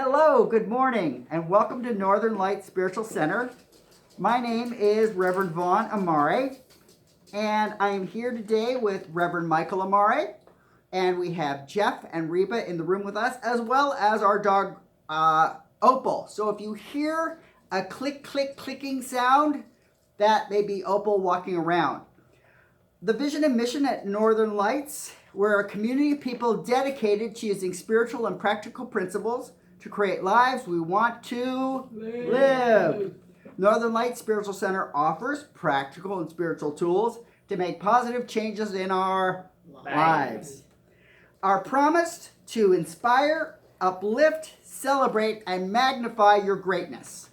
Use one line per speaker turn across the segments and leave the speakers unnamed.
Hello, good morning, and welcome to Northern Light Spiritual Center. My name is Reverend Vaughan Amaré, and I am here today with Reverend Michael Amaré, and we have Jeff and Reba in the room with us, as well as our dog Opal. So if you hear a clicking sound, that may be Opal walking around. The vision and mission at Northern Lights, we're a community of people dedicated to using spiritual and practical principles to create lives we want to live. Northern Lights Spiritual Center offers practical and spiritual tools to make positive changes in our lives. Our promise to inspire, uplift, celebrate, and magnify your greatness.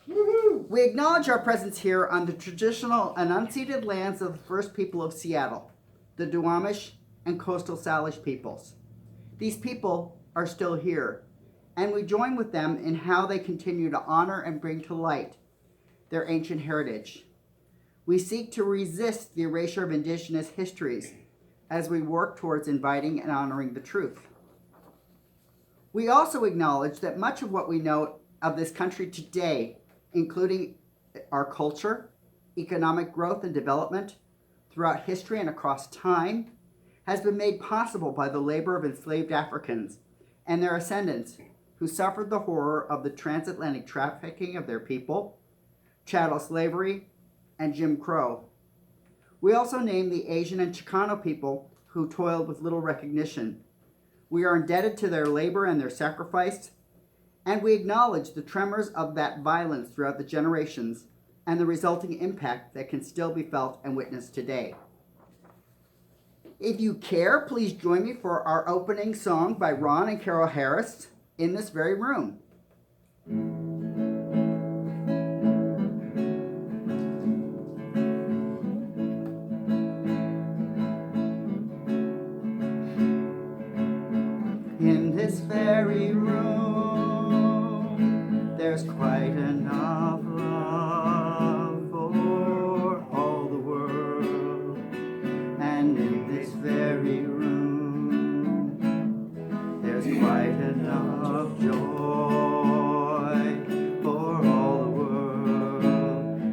Woo-hoo. We acknowledge our presence here on the traditional and unceded lands of the first people of Seattle, the Duwamish and coastal Salish peoples. These people are still here, and we join with them in how they continue to honor and bring to light their ancient heritage. We seek to resist the erasure of indigenous histories as we work towards inviting and honoring the truth. We also acknowledge that much of what we know of this country today, including our culture, economic growth and development throughout history and across time, has been made possible by the labor of enslaved Africans and their ascendants who suffered the horror of the transatlantic trafficking of their people, chattel slavery, and Jim Crow. We also name the Asian and Chicano people who toiled with little recognition. We are indebted to their labor and their sacrifice, and we acknowledge the tremors of that violence throughout the generations and the resulting impact that can still be felt and witnessed today. If you care, please join me for our opening song by Ron and Carol Harris in this very room. In this very room, there's quite enough love for all the world. And in this very room, there's quite enough joy for all the world.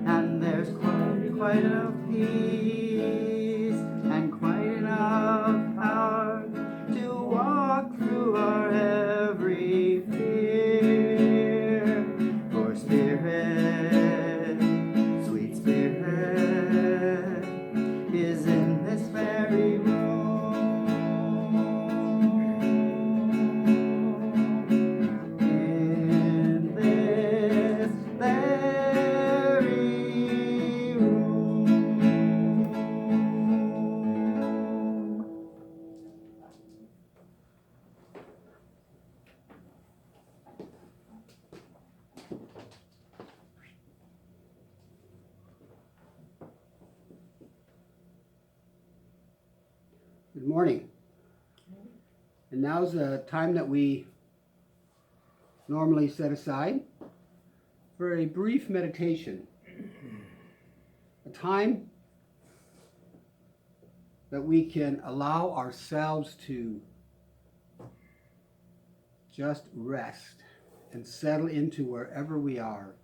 And there's quite enough peace and quite enough power to walk through our every fear. For Spirit, sweet Spirit, is in this very room. In this very room.
Good morning. And now's the time that we normally set aside for a brief meditation. A time that we can allow ourselves to just rest and settle into wherever we are.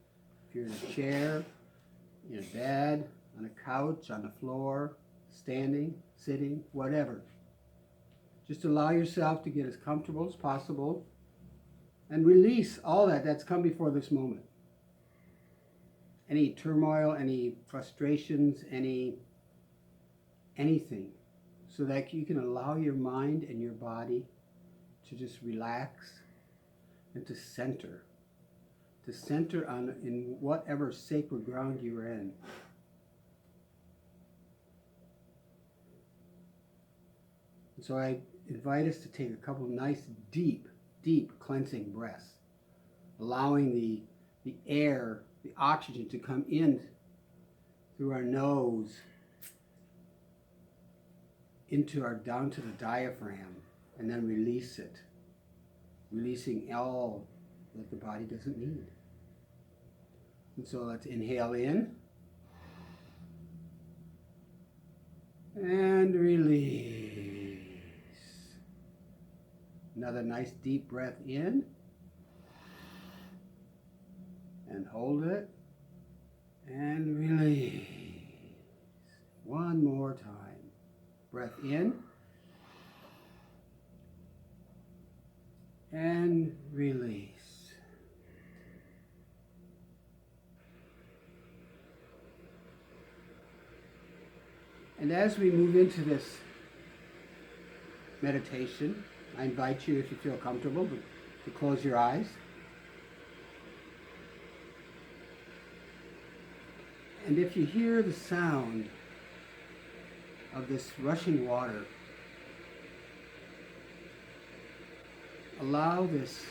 If you're in a chair, in a bed, on a couch, on the floor, standing, sitting, whatever. Just allow yourself to get as comfortable as possible and release all that's come before this moment. Any turmoil, any frustrations, anything, so that you can allow your mind and your body to just relax and to center on in whatever sacred ground you're in. And so I invite us to take a couple of nice, deep cleansing breaths, allowing the air, the oxygen to come in through our nose, down to the diaphragm, and then release it, releasing all that the body doesn't need. And so let's inhale in and release. Another nice deep breath in hold it and release. One more time. Breath in and release. And as we move into this meditation, I invite you, if you feel comfortable, to close your eyes. And if you hear the sound of this rushing water, allow this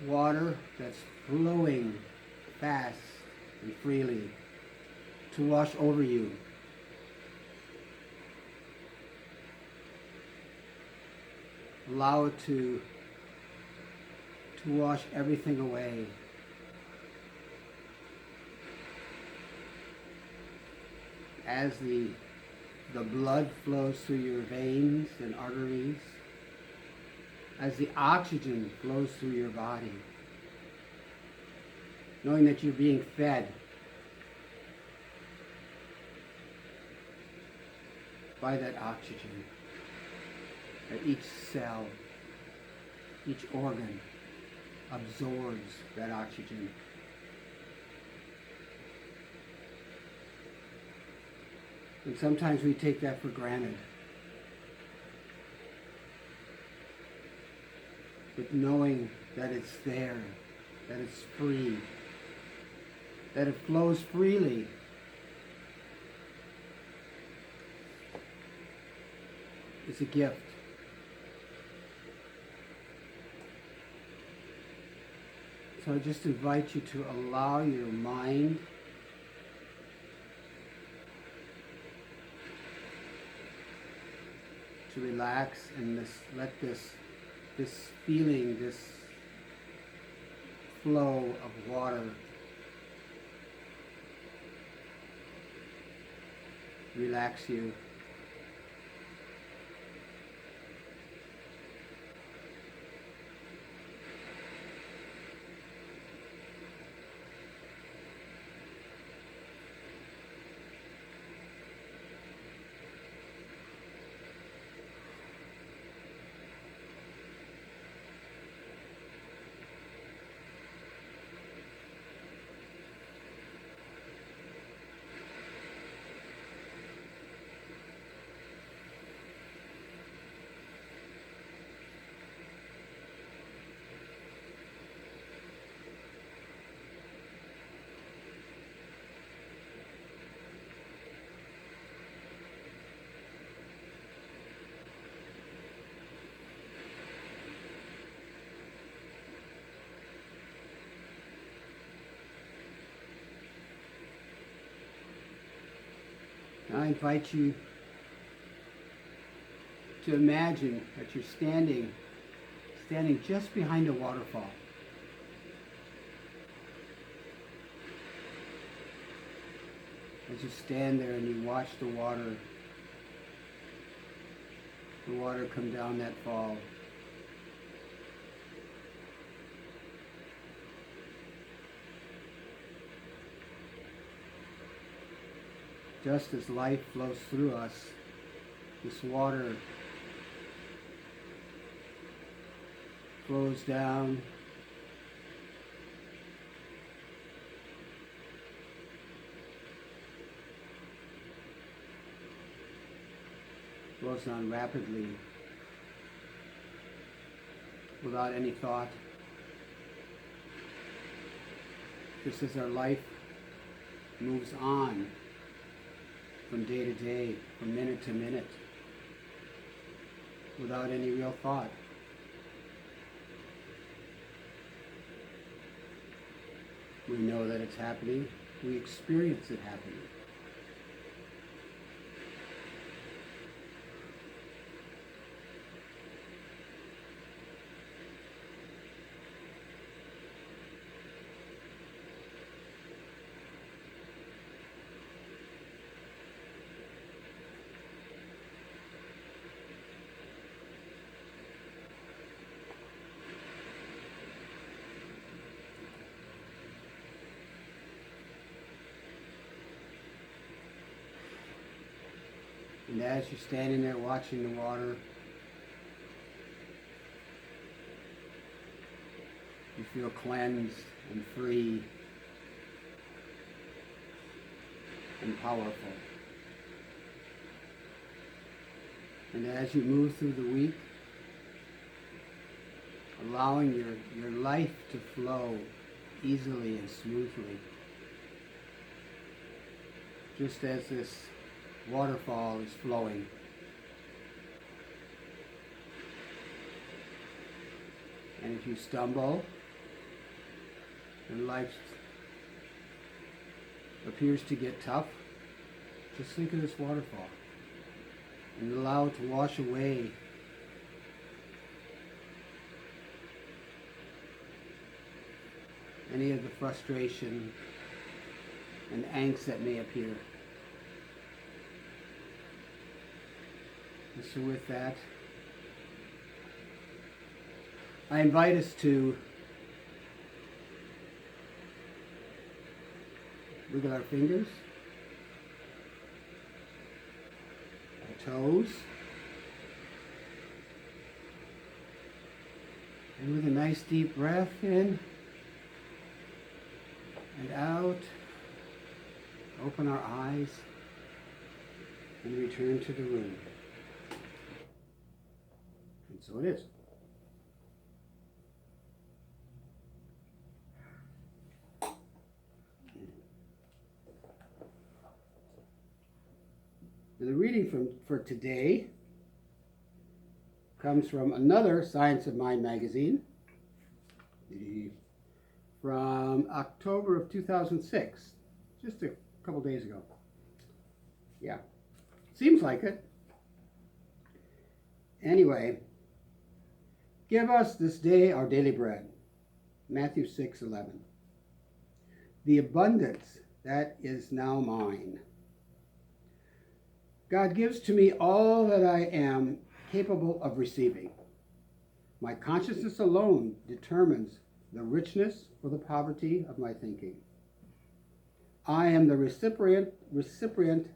water that's flowing fast and freely to wash over you. Allow it to wash everything away. As the blood flows through your veins and arteries, as the oxygen flows through your body, knowing that you're being fed by that oxygen, that each cell, each organ absorbs that oxygen. And sometimes we take that for granted. But knowing that it's there, that it's free, that it flows freely, is a gift. So I just invite you to allow your mind to relax and let this feeling, this flow of water relax you. I invite you to imagine that you're standing just behind a waterfall. As you stand there and you watch the water come down that fall. Just as life flows through us, this water flows down, flows down rapidly, without any thought. Just as our life moves on from day to day, from minute to minute, without any real thought. We know that it's happening. We experience it happening. And as you're standing there watching the water, you feel cleansed and free and powerful. And as you move through the week, allowing your life to flow easily and smoothly, just as this waterfall is flowing. And if you stumble and life appears to get tough, just think of this waterfall and allow it to wash away any of the frustration and angst that may appear. And so with that, I invite us to wiggle our fingers, our toes, and with a nice deep breath in and out, open our eyes and return to the room. And so it is. The reading for today comes from another Science of Mind magazine from October of 2006, just a couple days ago. Yeah, seems like it. Anyway, give us this day our daily bread, Matthew 6:11. The abundance that is now mine. God gives to me all that I am capable of receiving. My consciousness alone determines the richness or the poverty of my thinking. I am the recipient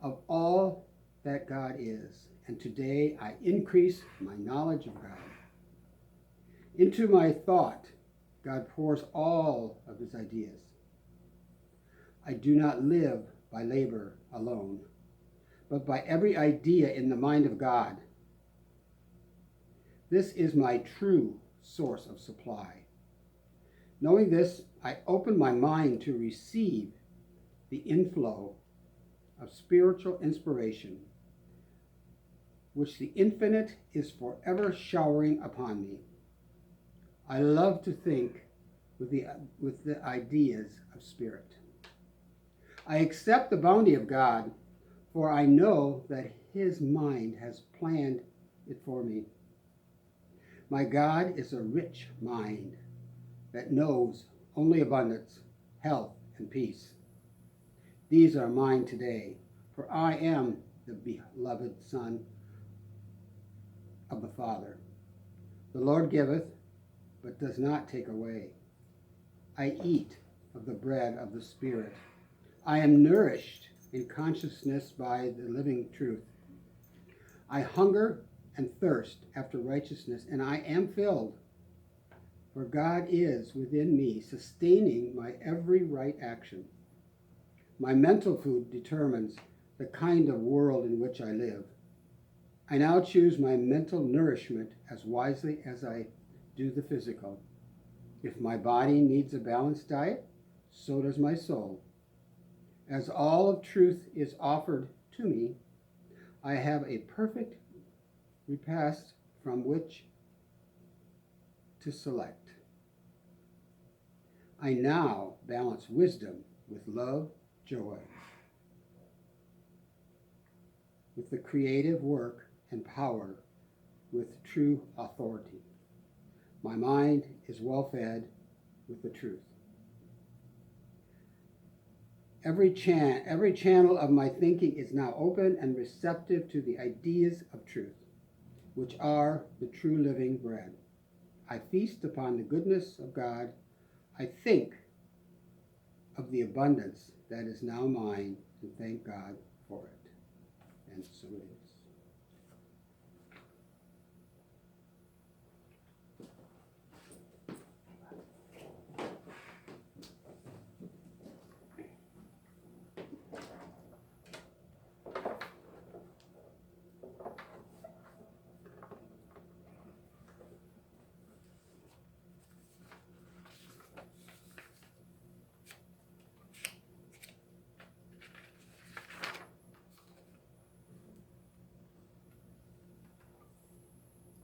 of all that God is, and today I increase my knowledge of God. Into my thought, God pours all of his ideas. I do not live by labor alone, but by every idea in the mind of God. This is my true source of supply. Knowing this, I open my mind to receive the inflow of spiritual inspiration, which the infinite is forever showering upon me. I love to think with the ideas of spirit. I accept the bounty of God, for I know that his mind has planned it for me. My God is a rich mind that knows only abundance, health, and peace. These are mine today, for I am the beloved Son of the Father. The Lord giveth, but does not take away. I eat of the bread of the Spirit. I am nourished in consciousness by the living truth. I hunger and thirst after righteousness, and I am filled. For God is within me, sustaining my every right action. My mental food determines the kind of world in which I live. I now choose my mental nourishment as wisely as I do the physical. If my body needs a balanced diet, so does my soul. As all of truth is offered to me, I have a perfect repast from which to select. I now balance wisdom with love, joy, with the creative work and power with true authority. My mind is well fed with the truth. Every channel of my thinking is now open and receptive to the ideas of truth, which are the true living bread. I feast upon the goodness of God. I think of the abundance that is now mine, and thank God for it. and so it is.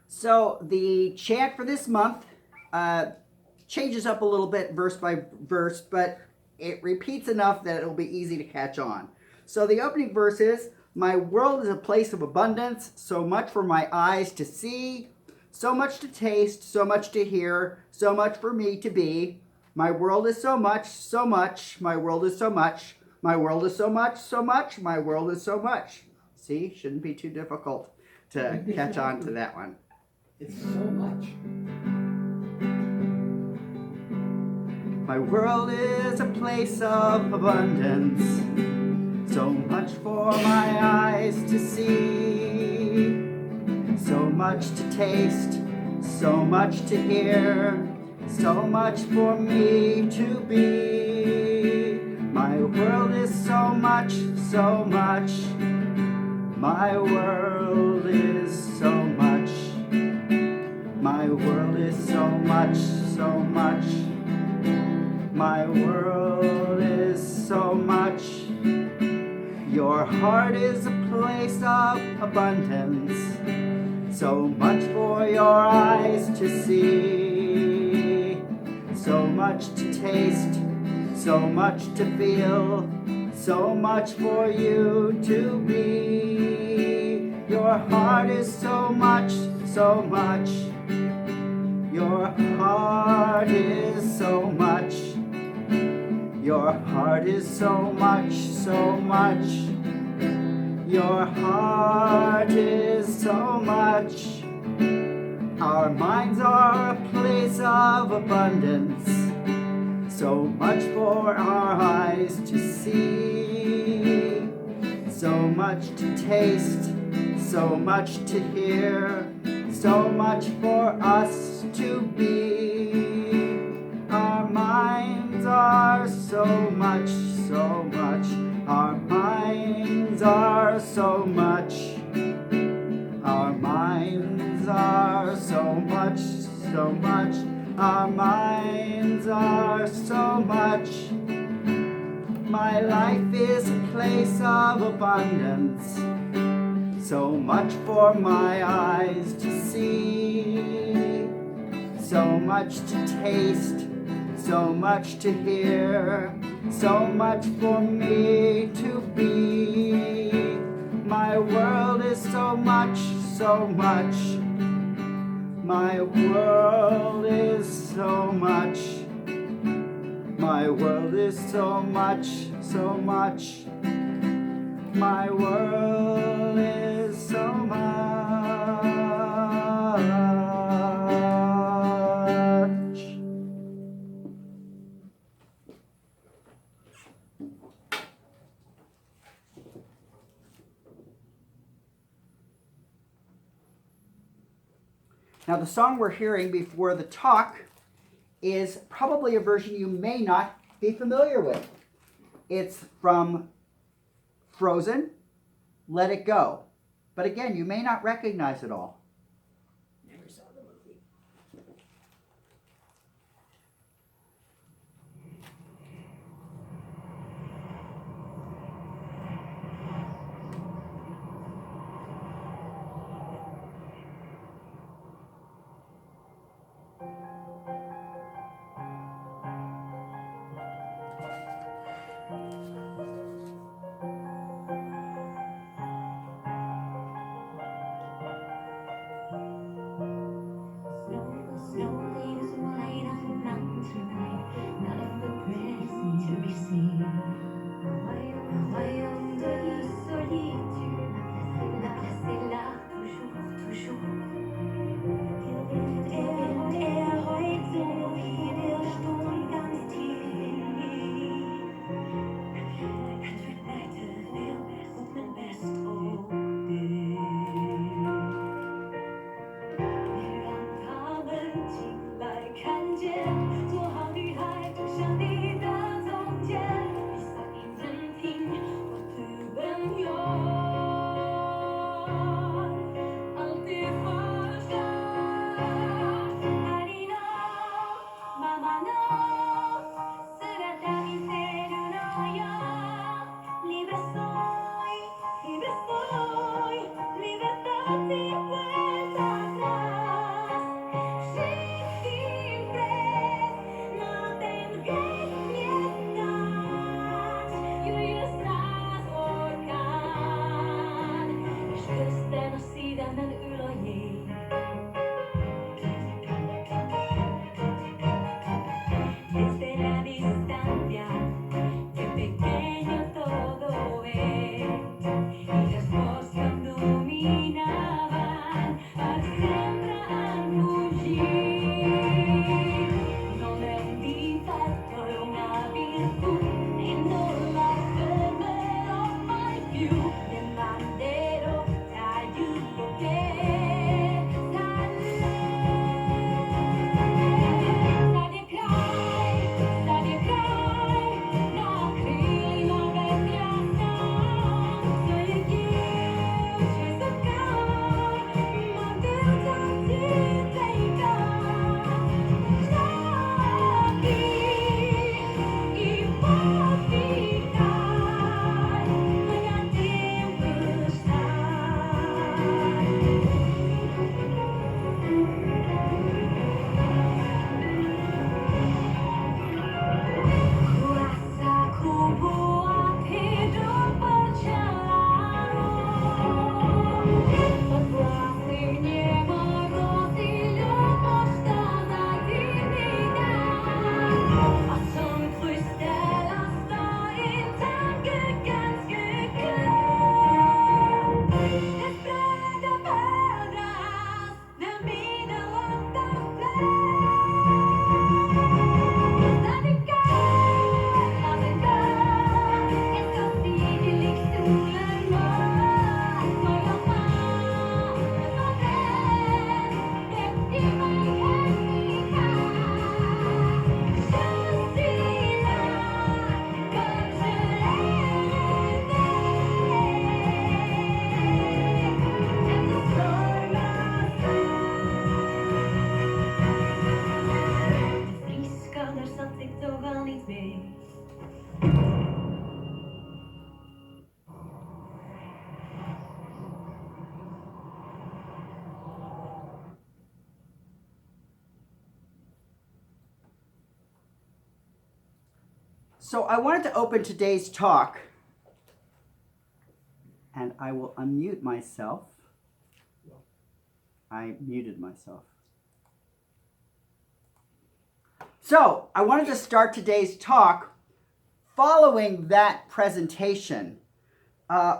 So the chant for this month changes up a little bit verse by verse, but it repeats enough that it'll be easy to catch on. So the opening verse is, "My world is a place of abundance, so much for my eyes to see, so much to taste, so much to hear, so much for me to be. My world is so much, so much, my world is so much, my world is so much, so much, my world is so much." See, shouldn't be too difficult to catch on to that one.
It's so much.
My world is a place of abundance, so much for my eyes to see, so much to taste, so much to hear, so much for me to be. My world is so much, so much. My world is so much. My world is so much, so much. My world is so much. Your heart is a place of abundance, so much for your eyes to see, so much to taste, so much to feel, so much for you to be. Your heart is so much, so much. Your heart is so much. Your heart is so much, so much. Your heart is so much. Our minds are a place of abundance, so much for our eyes to see, so much to taste, so much to hear, so much for us to be. Our minds are so much, so much. Our minds are so much. Our minds are so much, so much. Our minds are so much. My life is a place of abundance, so much for my eyes to see, so much to taste, so much to hear, so much for me to be. My world is so much, so much. My world is so much. My world is so much, so much. My world is so much. Now, the song we're hearing before the talk is probably a version you may not be familiar with. It's from Frozen, Let It Go. But again, you may not recognize it all.
Never saw the movie.
ljusas orkan. Kusten och sidan en uloji. Desde la distancia, qué pequeño todo es. Y las voces dominaban al sembrar fugir. Non è un difetto, è una virtù e non la fermerò mai più. Demandero t'aiuto che Stadie kraj, na krylima vetrata, så gick ljus wysoka, man była tytejka. Szlaki i podbitaj, moja Kuasa ku buat hidup berjalan. Berarti mengerti lepas tanah dividend. Som kryställer står in tanke ganske klar. Dess bredde förändras när mina vantar Friskar satt sig då vanligt med.
So I wanted to open today's talk, and I will unmute myself. I muted myself. So I wanted to start today's talk following that presentation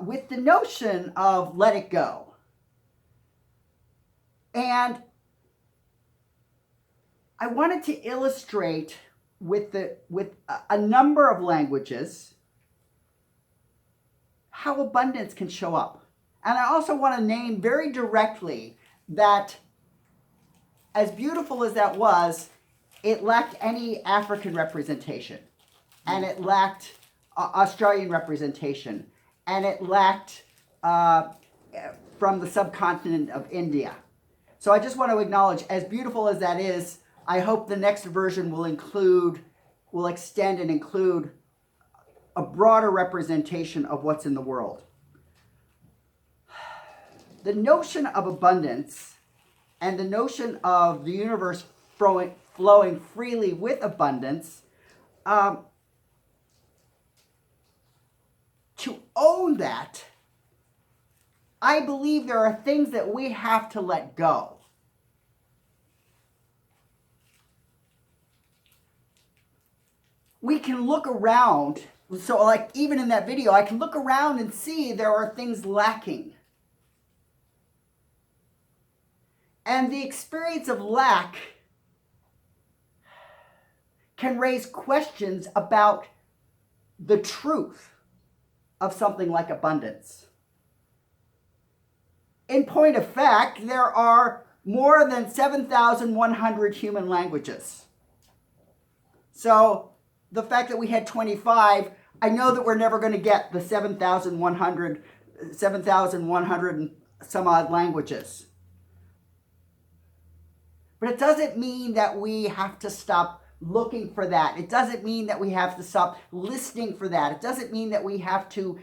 with the notion of let it go. And I wanted to illustrate with a number of languages how abundance can show up. And I also want to name very directly that as beautiful as that was, it lacked any African representation, and it lacked Australian representation, and it lacked from the subcontinent of India. So I just want to acknowledge, as beautiful as that is, I hope the next version will extend and include a broader representation of what's in the world. The notion of abundance and the notion of the universe flowing freely with abundance, to own that, I believe there are things that we have to let go. We can look around, so like even in that video, I can look around and see there are things lacking. And the experience of lack can raise questions about the truth of something like abundance. In point of fact, there are more than 7,100 human languages. So the fact that we had 25, I know that we're never going to get the 7,100 and some odd languages. But it doesn't mean that we have to stop looking for that. It doesn't mean that we have to stop listening for that. It doesn't mean that we have to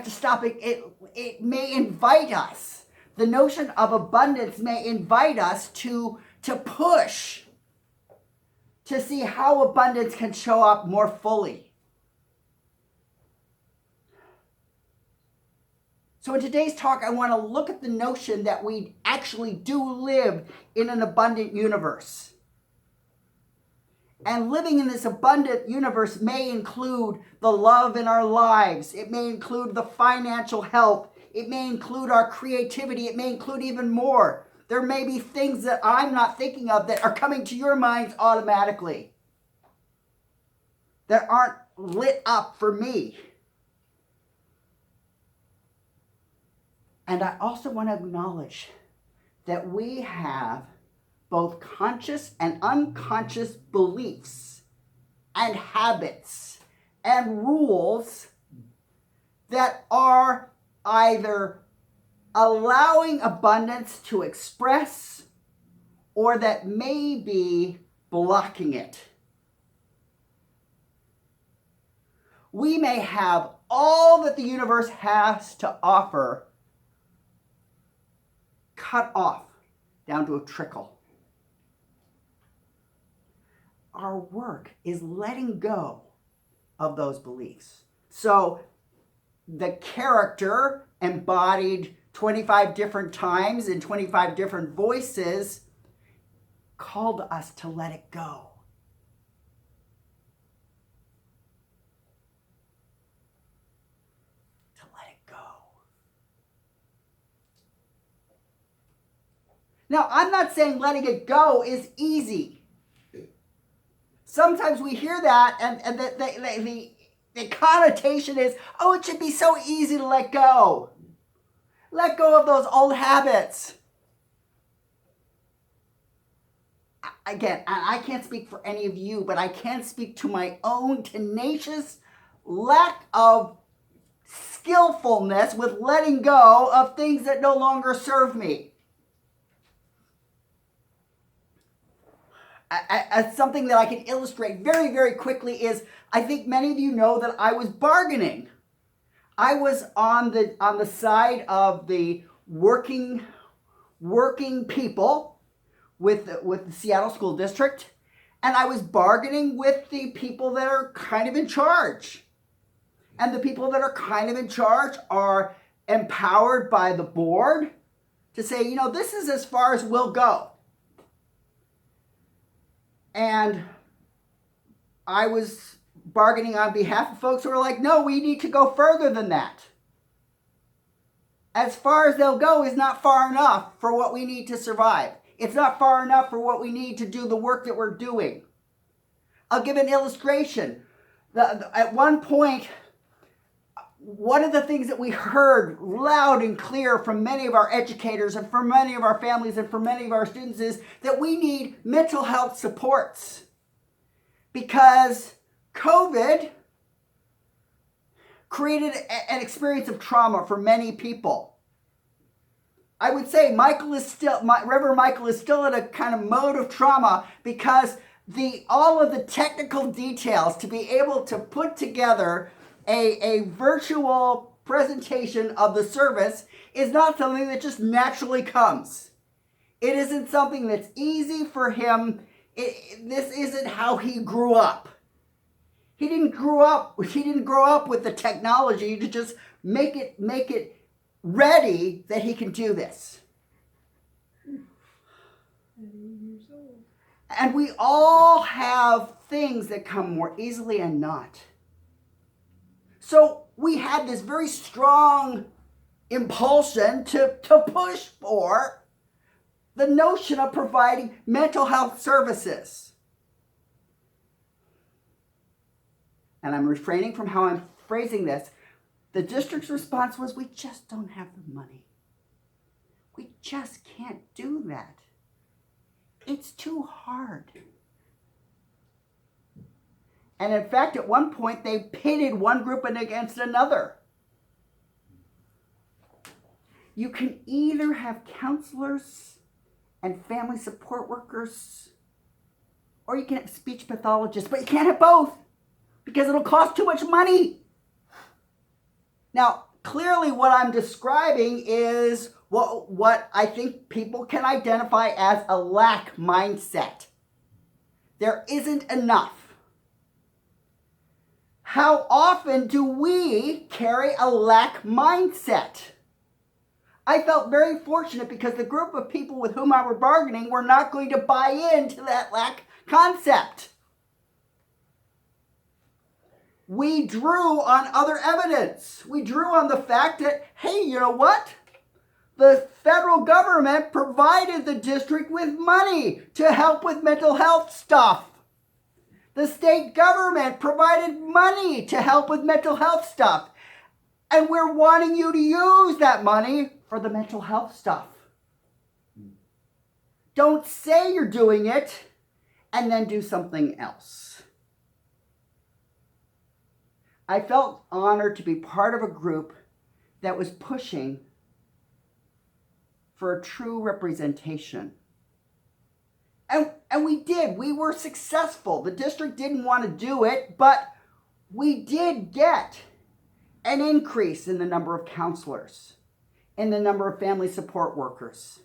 stop it. It may invite us. The notion of abundance may invite us to push to see how abundance can show up more fully. So in today's talk, I want to look at the notion that we actually do live in an abundant universe. And living in this abundant universe may include the love in our lives. It may include the financial health. It may include our creativity. It may include even more. There may be things that I'm not thinking of that are coming to your minds automatically, that aren't lit up for me. And I also want to acknowledge that we have both conscious and unconscious beliefs and habits and rules that are either allowing abundance to express or that may be blocking it. We may have all that the universe has to offer cut off down to a trickle. Our work is letting go of those beliefs. So the character embodied 25 different times in 25 different voices called us to let it go. To let it go. Now, I'm not saying letting it go is easy. Sometimes we hear that and the connotation is, oh, it should be so easy to let go. Let go of those old habits. Again, I can't speak for any of you, but I can speak to my own tenacious lack of skillfulness with letting go of things that no longer serve me. As something that I can illustrate very, very quickly is, I think many of you know that I was bargaining. I was on the side of the working people with the Seattle School District, and I was bargaining with the people that are kind of in charge. And the people that are kind of in charge are empowered by the board to say, you know, this is as far as we'll go. And I was bargaining on behalf of folks who were like, no, we need to go further than that. As far as they'll go is not far enough for what we need to survive. It's not far enough for what we need to do the work that we're doing. I'll give an illustration. At one point, one of the things that we heard loud and clear from many of our educators and from many of our families and from many of our students is that we need mental health supports, because COVID created an experience of trauma for many people. I would say Reverend Michael is still in a kind of mode of trauma, because all of the technical details to be able to put together a virtual presentation of the service is not something that just naturally comes. It isn't something that's easy for him. This isn't how he grew up. He didn't grow up with the technology to just make it ready that he can do this. And we all have things that come more easily and not. So we had this very strong impulsion to push for the notion of providing mental health services. And I'm refraining from how I'm phrasing this. The district's response was, we just don't have the money. We just can't do that. It's too hard. And in fact, at one point, they pitted one group against another. You can either have counselors and family support workers, or you can have speech pathologists, but you can't have both, because it'll cost too much money. Now, clearly what I'm describing is what I think people can identify as a lack mindset. There isn't enough. How often do we carry a lack mindset? I felt very fortunate because the group of people with whom I were bargaining were not going to buy into that lack concept. We drew on other evidence. We drew on the fact that, hey, you know what? The federal government provided the district with money to help with mental health stuff. The state government provided money to help with mental health stuff. And we're wanting you to use that money for the mental health stuff. Don't say you're doing it and then do something else. I felt honored to be part of a group that was pushing for a true representation. And we did. We were successful. The district didn't want to do it, but we did get an increase in the number of counselors, in the number of family support workers.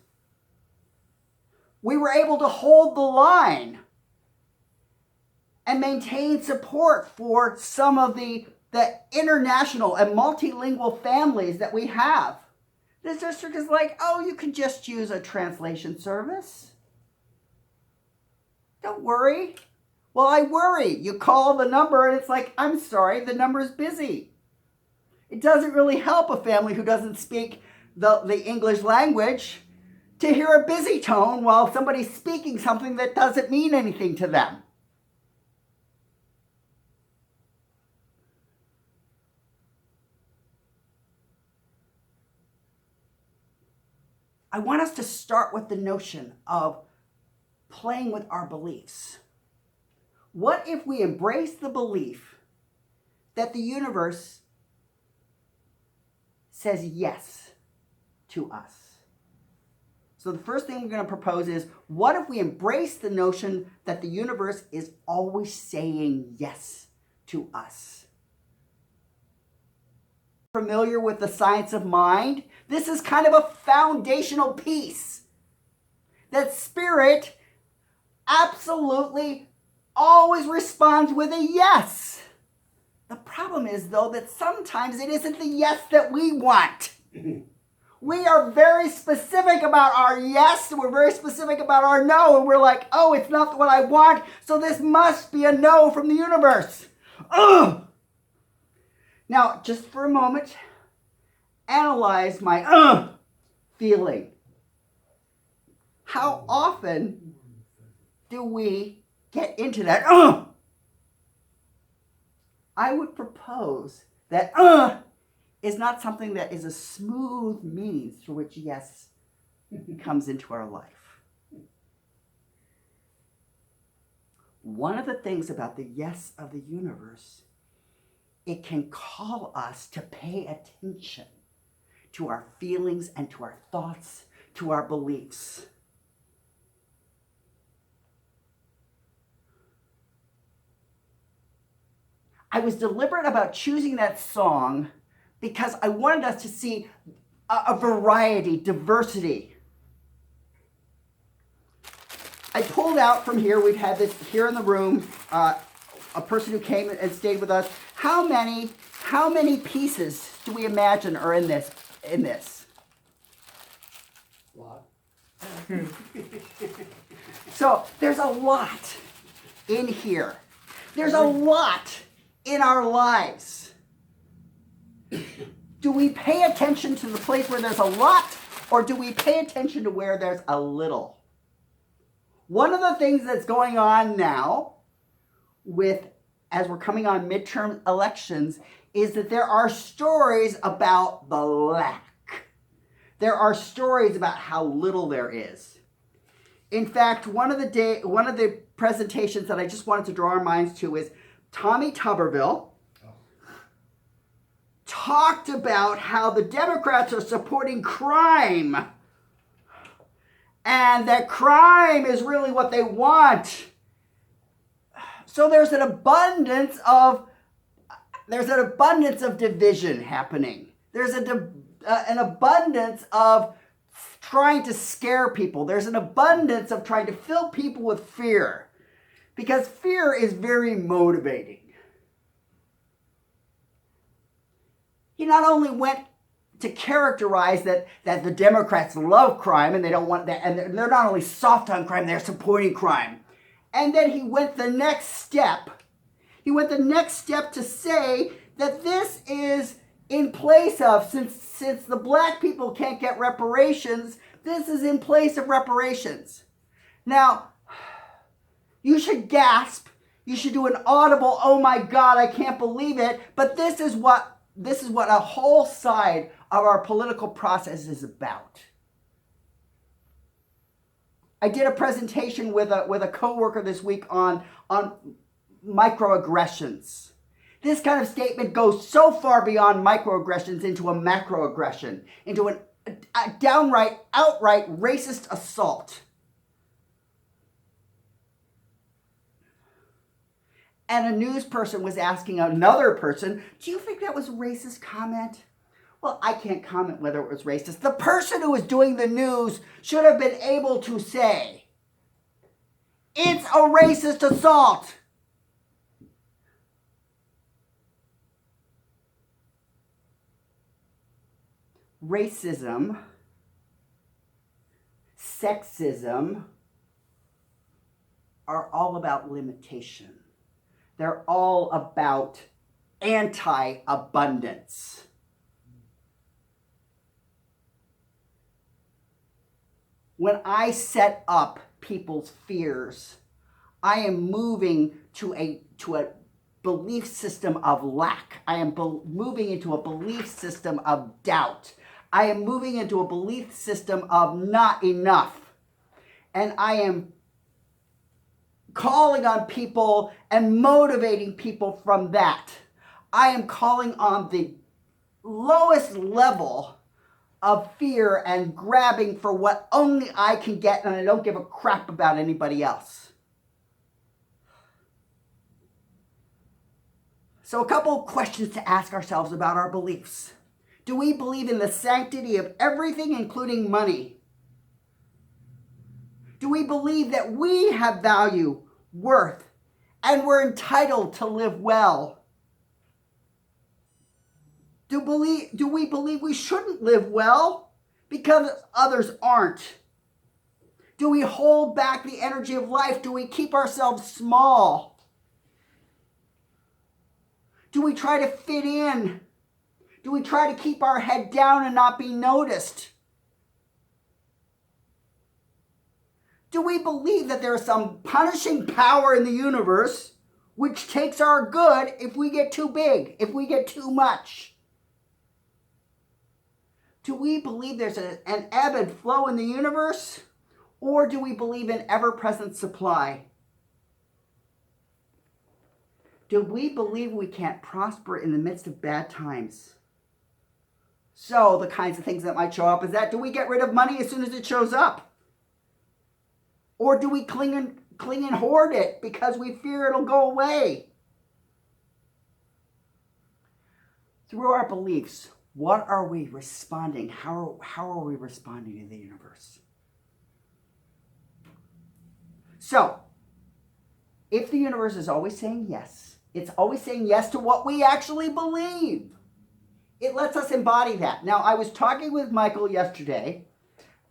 We were able to hold the line and maintain support for some of the international and multilingual families that we have. This district is like, oh, you can just use a translation service. Don't worry. Well, I worry. You call the number and it's like, I'm sorry, the number is busy. It doesn't really help a family who doesn't speak the English language to hear a busy tone while somebody's speaking something that doesn't mean anything to them. I want us to start with the notion of playing with our beliefs. What if we embrace the belief that the universe says yes to us? So the first thing we're going to propose is, what if we embrace the notion that the universe is always saying yes to us? Familiar with the science of mind? This is kind of a foundational piece. That spirit absolutely always responds with a yes. The problem is, though, that sometimes it isn't the yes that we want. We are very specific about our yes, and we're very specific about our no, and we're like, oh, it's not what I want, so this must be a no from the universe. Ugh! Now, just for a moment, analyze my feeling. How often do we get into that I would propose that is not something that is a smooth means through which yes comes into our life. One of the things about the yes of the universe, it can call us to pay attention to our feelings and to our thoughts, to our beliefs. I was deliberate about choosing that song because I wanted us to see a variety, diversity. I pulled out from here, we've had this here in the room, a person who came and stayed with us. How many pieces do we imagine are in this?
A lot.
So there's a lot in here. There's a lot in our lives. Do we pay attention to the place where there's a lot, or do we pay attention to where there's a little? One of the things that's going on now as we're coming on midterm elections is that there are stories about the lack. There are stories about how little there is. In fact, one of the presentations that I just wanted to draw our minds to is Tommy Tuberville talked about how the Democrats are supporting crime and that crime is really what they want. So there's an abundance of division happening. There's an abundance of trying to scare people. There's an abundance of trying to fill people with fear, because fear is very motivating. He not only went to characterize that the Democrats love crime and they don't want that, and they're not only soft on crime, they're supporting crime. And then he went the next step. He went the next step to say that this is in place of, since the black people can't get reparations, this is in place of reparations. Now, you should gasp. You should do an audible, oh my God, I can't believe it. But this is what a whole side of our political process is about. I did a presentation with a coworker this week on microaggressions. This kind of statement goes so far beyond microaggressions into a macroaggression, into a outright racist assault. And a news person was asking another person, do you think that was a racist comment? Well, I can't comment whether it was racist. The person who was doing the news should have been able to say, it's a racist assault. Racism, sexism are all about limitation. They're all about anti-abundance. When I set up people's fears, I am moving to a belief system of lack. I am moving into a belief system of doubt. I am moving into a belief system of not enough. And I am calling on people and motivating people from that. I am calling on the lowest level of fear and grabbing for what only I can get, and I don't give a crap about anybody else. So a couple of questions to ask ourselves about our beliefs. Do we believe in the sanctity of everything, including money? Do we believe that we have value, worth, and we're entitled to live well? Do we believe we shouldn't live well because others aren't? Do we hold back the energy of life? Do we keep ourselves small? Do we try to fit in? Do we try to keep our head down and not be noticed? Do we believe that there is some punishing power in the universe which takes our good if we get too big, if we get too much? Do we believe there's an ebb and flow in the universe? Or do we believe in ever-present supply? Do we believe we can't prosper in the midst of bad times? So the kinds of things that might show up is that, do we get rid of money as soon as it shows up? Or do we cling and hoard it because we fear it'll go away? Through our beliefs, what are we responding? How are we responding to the universe? So, if the universe is always saying yes, it's always saying yes to what we actually believe. It lets us embody that. Now, I was talking with Michael yesterday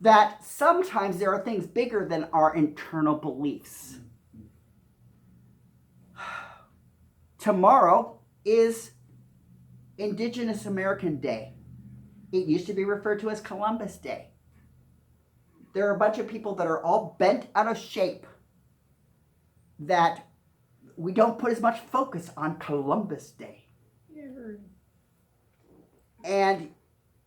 that sometimes there are things bigger than our internal beliefs. Tomorrow is Indigenous American Day. It used to be referred to as Columbus Day. There are a bunch of people that are all bent out of shape that we don't put as much focus on Columbus Day. And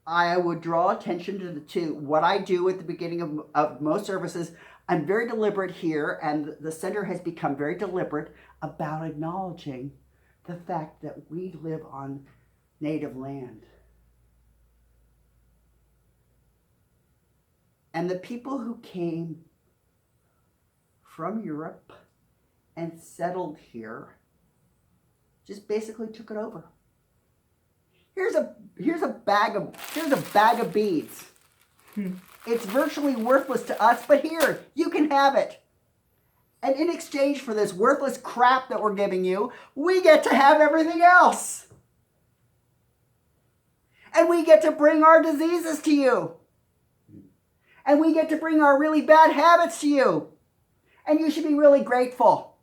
I would draw attention to what I do at the beginning of most services. I'm very deliberate here, and the center has become very deliberate about acknowledging the fact that we live on native land. And the people who came from Europe and settled here just basically took it over. Here's a bag of beads. It's virtually worthless to us, but here, you can have it. And in exchange for this worthless crap that we're giving you, we get to have everything else. And we get to bring our diseases to you. And we get to bring our really bad habits to you. And you should be really grateful.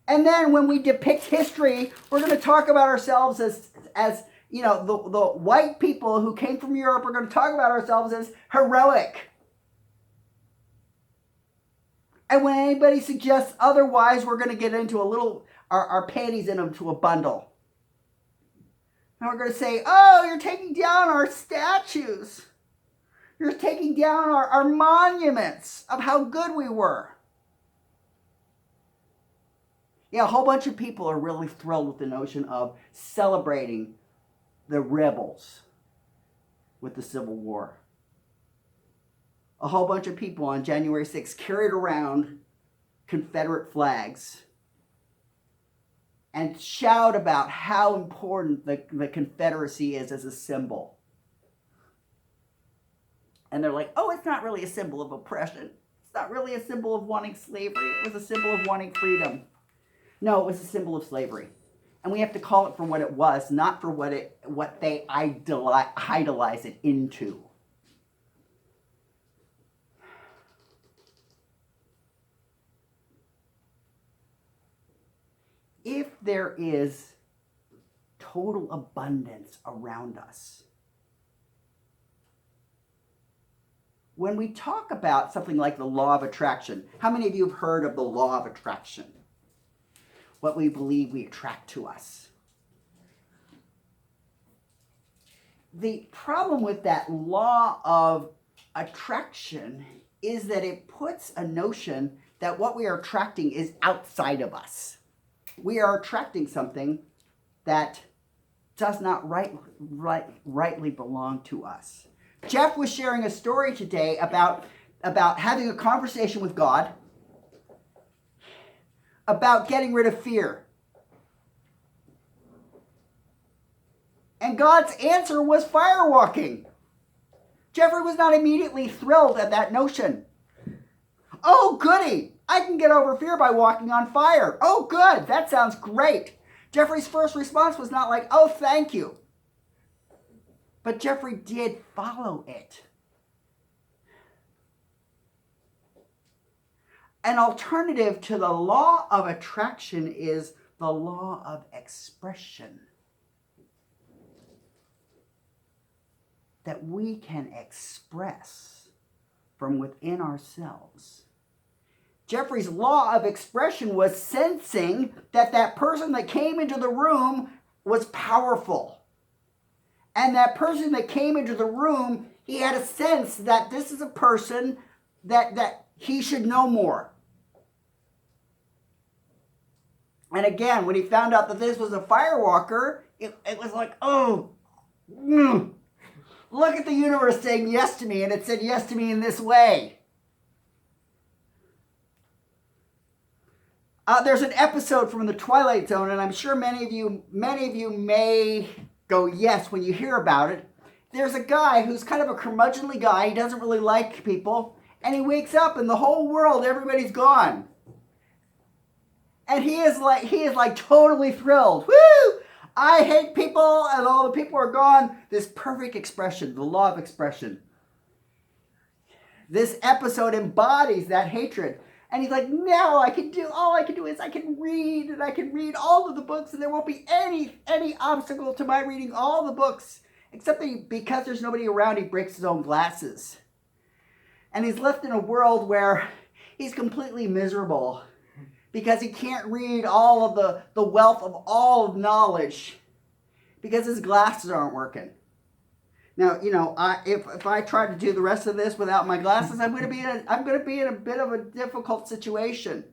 And then when we depict history, we're going to talk about ourselves as you know, the white people who came from Europe are going to talk about ourselves as heroic. And when anybody suggests otherwise, we're going to get into our panties into a bundle. And we're going to say, oh, you're taking down our statues. You're taking down our monuments of how good we were. Yeah, a whole bunch of people are really thrilled with the notion of celebrating the rebels with the Civil War. A whole bunch of people on January 6th carried around Confederate flags and shout about how important the Confederacy is as a symbol. And they're like, oh, it's not really a symbol of oppression. It's not really a symbol of wanting slavery. It was a symbol of wanting freedom. No, it was a symbol of slavery. And we have to call it for what it was, not for what they idolize it into. If there is total abundance around us, when we talk about something like the law of attraction, how many of you have heard of the law of attraction? What we believe we attract to us. The problem with that law of attraction is that it puts a notion that what we are attracting is outside of us. We are attracting something that does not rightly belong to us. Jeff was sharing a story today about having a conversation with God about getting rid of fear. And God's answer was firewalking. Jeffrey was not immediately thrilled at that notion. Oh, goody! I can get over fear by walking on fire. Oh, good! That sounds great. Jeffrey's first response was not like, oh, thank you. But Jeffrey did follow it. An alternative to the law of attraction is the law of expression. That we can express from within ourselves. Jeffrey's law of expression was sensing that person that came into the room was powerful. And that person that came into the room, he had a sense that this is a person that he should know more. And again, when he found out that this was a firewalker, it was like, oh, look at the universe saying yes to me, and it said yes to me in this way. There's an episode from The Twilight Zone, and I'm sure many of you may go yes when you hear about it. There's a guy who's kind of a curmudgeonly guy. He doesn't really like people. And he wakes up and the whole world, everybody's gone. And he is like totally thrilled. Woo! I hate people and all the people are gone. This perfect expression, the law of expression. This episode embodies that hatred. And he's like, now all I can do is I can read, and I can read all of the books, and there won't be any obstacle to my reading all the books. Except that because there's nobody around, he breaks his own glasses. And he's left in a world where he's completely miserable because he can't read all of the wealth of all of knowledge because his glasses aren't working. Now, you know, if I try to do the rest of this without my glasses, I'm going to be in a bit of a difficult situation.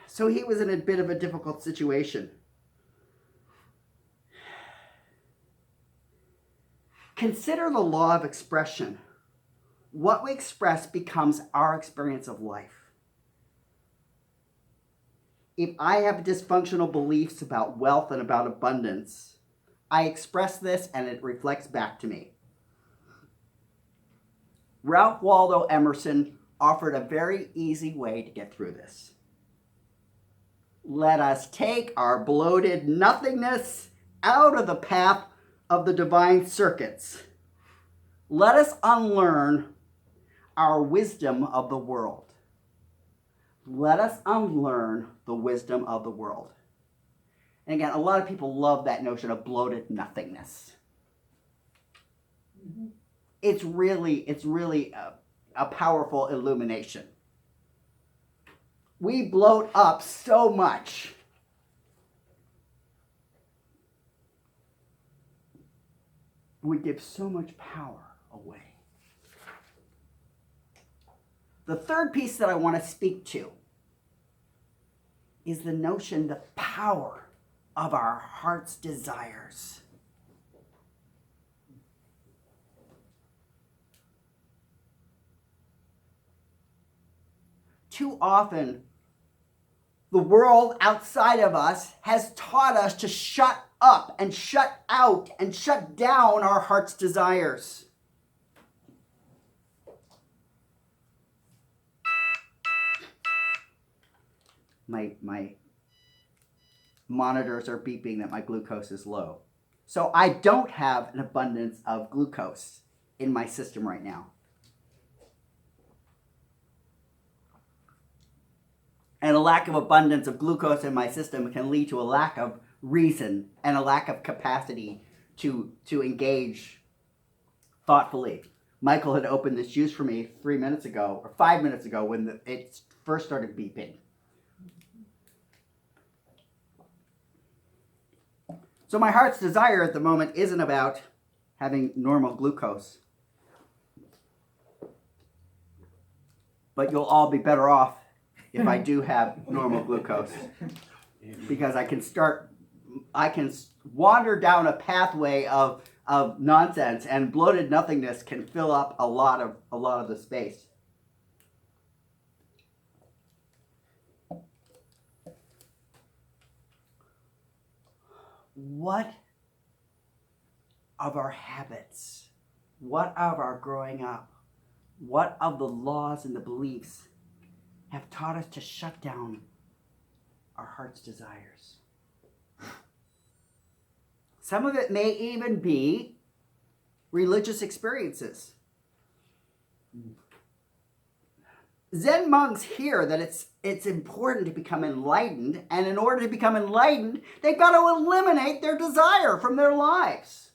So he was in a bit of a difficult situation. Consider the law of expression. What we express becomes our experience of life. If I have dysfunctional beliefs about wealth and about abundance, I express this and it reflects back to me. Ralph Waldo Emerson offered a very easy way to get through this. Let us take our bloated nothingness out of the path of the divine circuits. Let us unlearn our wisdom of the world. Let us unlearn the wisdom of the world. And again, a lot of people love that notion of bloated nothingness. Mm-hmm. It's really a powerful illumination. We bloat up so much. We give so much power away. The third piece that I want to speak to is the notion, the power of our heart's desires. Too often, the world outside of us has taught us to shut up and shut out and shut down our heart's desires. My monitors are beeping that my glucose is low. So I don't have an abundance of glucose in my system right now. And a lack of abundance of glucose in my system can lead to a lack of reason and a lack of capacity to engage thoughtfully. Michael had opened this juice for me 3 minutes ago, or 5 minutes ago, when it first started beeping. So my heart's desire at the moment isn't about having normal glucose. But you'll all be better off if I do have normal glucose. Because I can wander down a pathway of nonsense, and bloated nothingness can fill up a lot of the space. What of our habits, what of our growing up, what of the laws and the beliefs have taught us to shut down our heart's desires? Some of it may even be religious experiences. Zen monks hear that it's important to become enlightened, and in order to become enlightened, they've got to eliminate their desire from their lives.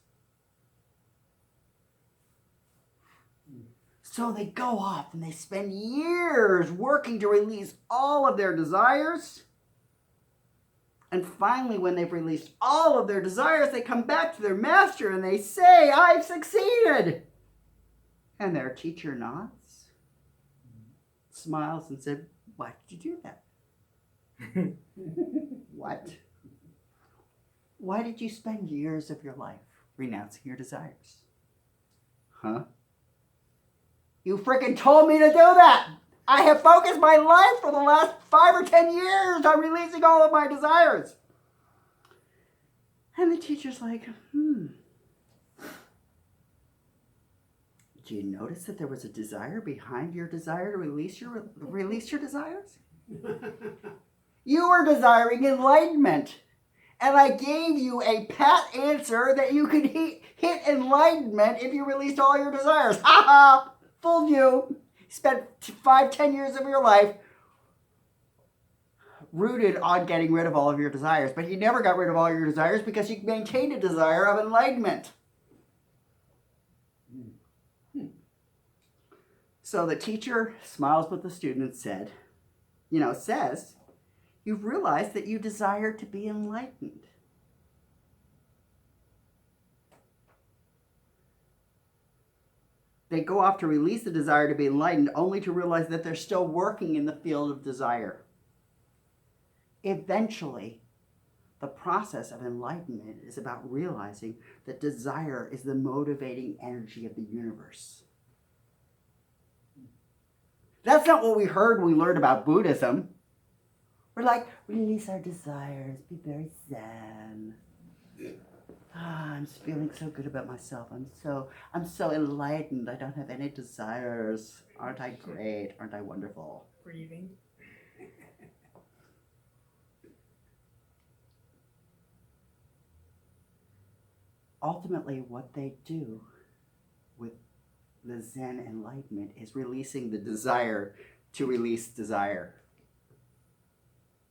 So they go off and they spend years working to release all of their desires. And finally, when they've released all of their desires, they come back to their master and they say, "I've succeeded." And their teacher nods, smiles, and said, "Why did you do that?" What? Why did you spend years of your life renouncing your desires? Huh? You freaking told me to do that! I have focused my life for the last 5 or 10 years on releasing all of my desires. And the teacher's like, Do you notice that there was a desire behind your desire to release your desires? You were desiring enlightenment. And I gave you a pat answer that you could hit enlightenment if you released all your desires. Ha ha! Fooled you. Spent 5-10 years of your life rooted on getting rid of all of your desires. But you never got rid of all your desires because you maintained a desire of enlightenment. So the teacher smiles with the student and says, "You've realized that you desire to be enlightened." They go off to release the desire to be enlightened, only to realize that they're still working in the field of desire. Eventually, the process of enlightenment is about realizing that desire is the motivating energy of the universe. That's not what we heard when we learned about Buddhism. We're like, release our desires, be very zen. I'm just feeling so good about myself. I'm so enlightened. I don't have any desires. Aren't I great? Aren't I wonderful?
Breathing.
ultimately what they do with the Zen enlightenment is releasing the desire to release desire.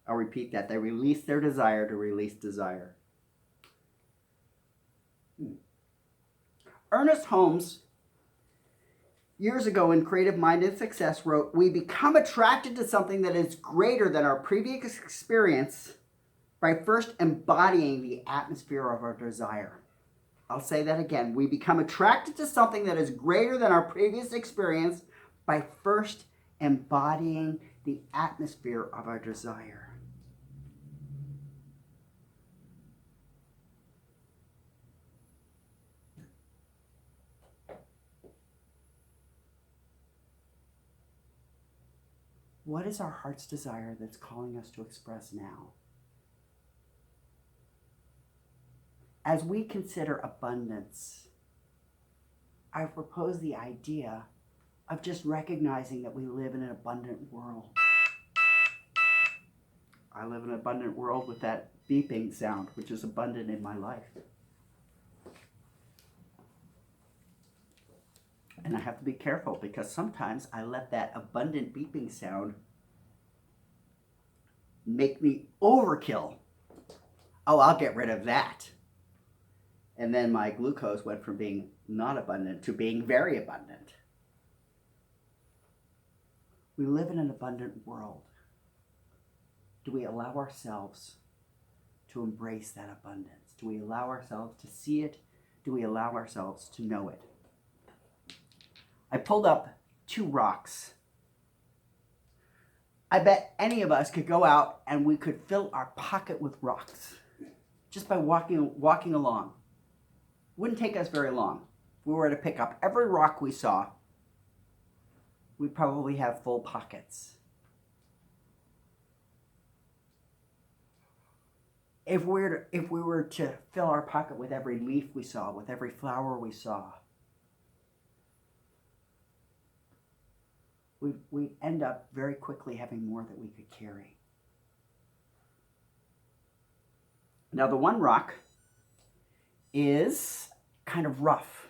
I'll repeat that. They release their desire to release desire. Ernest Holmes, years ago in Creative Mind and Success, wrote, "We become attracted to something that is greater than our previous experience by first embodying the atmosphere of our desire." I'll say that again. We become attracted to something that is greater than our previous experience by first embodying the atmosphere of our desire. What is our heart's desire that's calling us to express now? As we consider abundance, I propose the idea of just recognizing that we live in an abundant world. I live in an abundant world with that beeping sound, which is abundant in my life. And I have to be careful because sometimes I let that abundant beeping sound make me overkill. Oh, I'll get rid of that. And then my glucose went from being not abundant to being very abundant. We live in an abundant world. Do we allow ourselves to embrace that abundance? Do we allow ourselves to see it? Do we allow ourselves to know it? I pulled up 2 rocks. I bet any of us could go out and we could fill our pocket with rocks just by walking along. Wouldn't take us very long. If we were to pick up every rock we saw, we'd probably have full pockets. If we were to fill our pocket with every leaf we saw, with every flower we saw, we'd end up very quickly having more that we could carry. Now the one rock is kind of rough.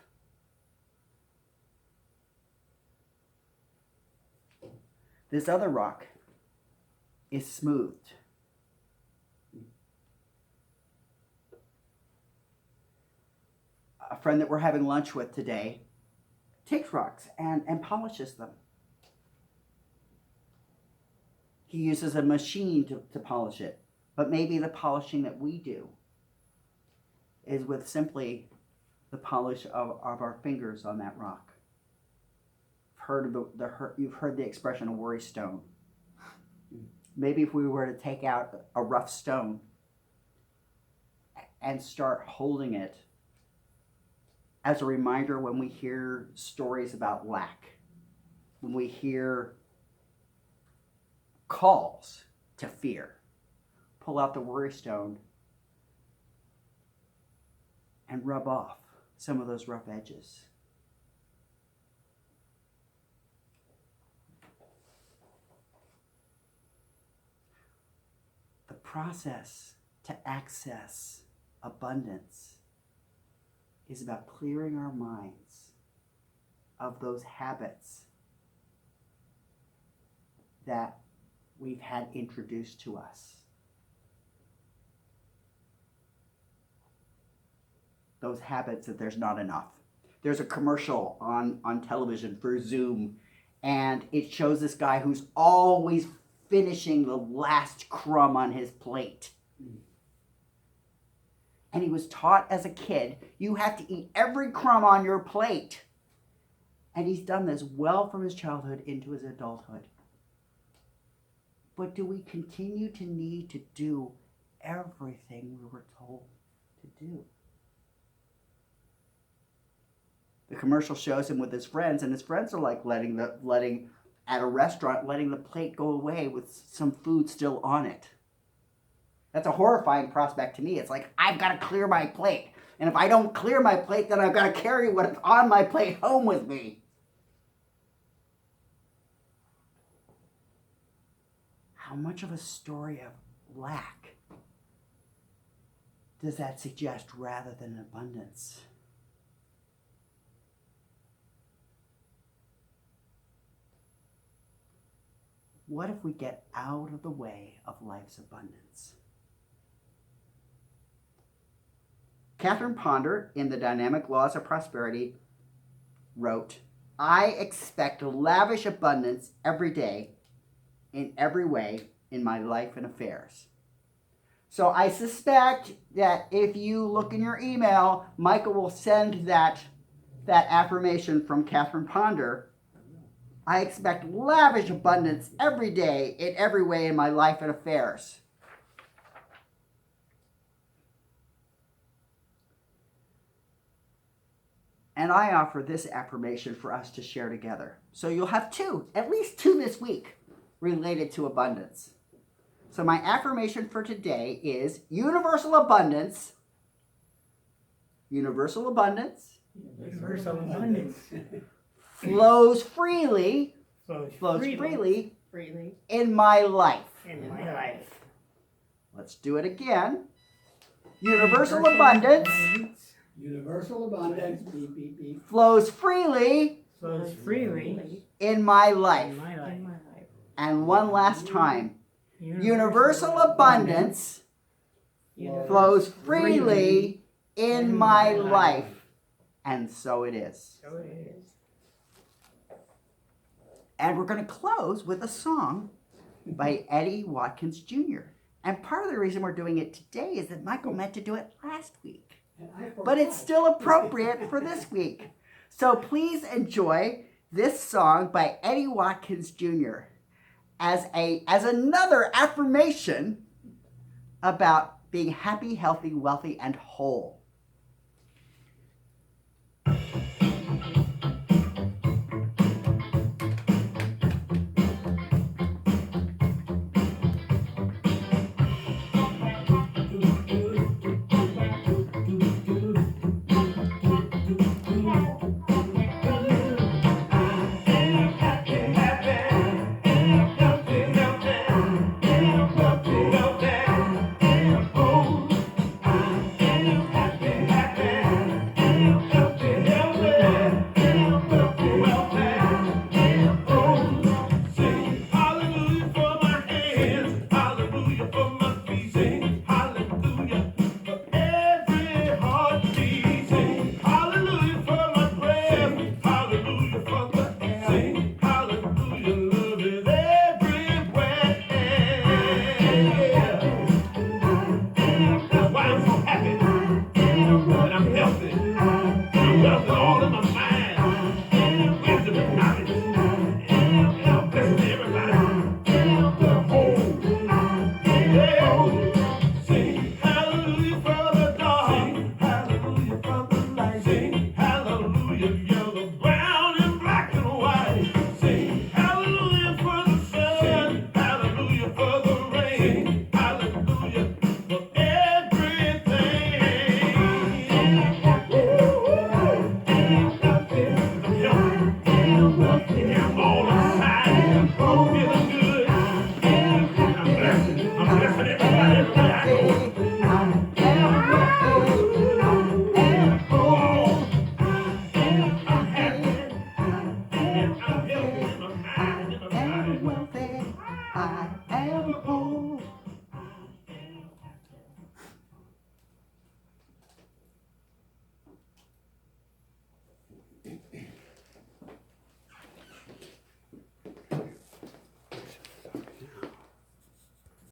This other rock is smoothed. A friend that we're having lunch with today takes rocks and polishes them. He uses a machine to polish it, but maybe the polishing that we do is with simply the polish of our fingers on that rock. You've heard the expression a worry stone. Maybe if we were to take out a rough stone and start holding it as a reminder when we hear stories about lack, when we hear calls to fear, pull out the worry stone and rub off some of those rough edges. The process to access abundance is about clearing our minds of those habits that we've had introduced to us. Those habits that there's not enough. There's a commercial on television for Zoom, and it shows this guy who's always finishing the last crumb on his plate. And he was taught as a kid, you have to eat every crumb on your plate. And he's done this well from his childhood into his adulthood. But do we continue to need to do everything we were told to do? The commercial shows him with his friends, and his friends are like letting at a restaurant, letting the plate go away with some food still on it. That's a horrifying prospect to me. It's like, I've got to clear my plate. And if I don't clear my plate, then I've got to carry what's on my plate home with me. How much of a story of lack does that suggest rather than abundance? What if we get out of the way of life's abundance? Catherine Ponder, in The Dynamic Laws of Prosperity, wrote, I expect lavish abundance every day, in every way, in my life and affairs. So I suspect that if you look in your email, Michael will send that affirmation from Catherine Ponder. I expect lavish abundance every day, in every way, in my life and affairs. And I offer this affirmation for us to share together. So you'll have two, at least two this week, related to abundance. So my affirmation for today is universal abundance. Universal abundance.
Universal abundance.
Flows freely.
Flows
freely
freely
in my life.
in my life.
Let's do it again. Universal abundance
Universal abundance. Beep, beep, beep.
flows freely
Flows freely
in my
in
life.
my life.
And one last time. Universal abundance flows freely in my life. And so it is.
So it is.
And we're going to close with a song by Eddie Watkins Jr. And part of the reason we're doing it today is that Michael meant to do it last week. But it's still appropriate for this week. So please enjoy this song by Eddie Watkins Jr. as another affirmation about being happy, healthy, wealthy, and whole.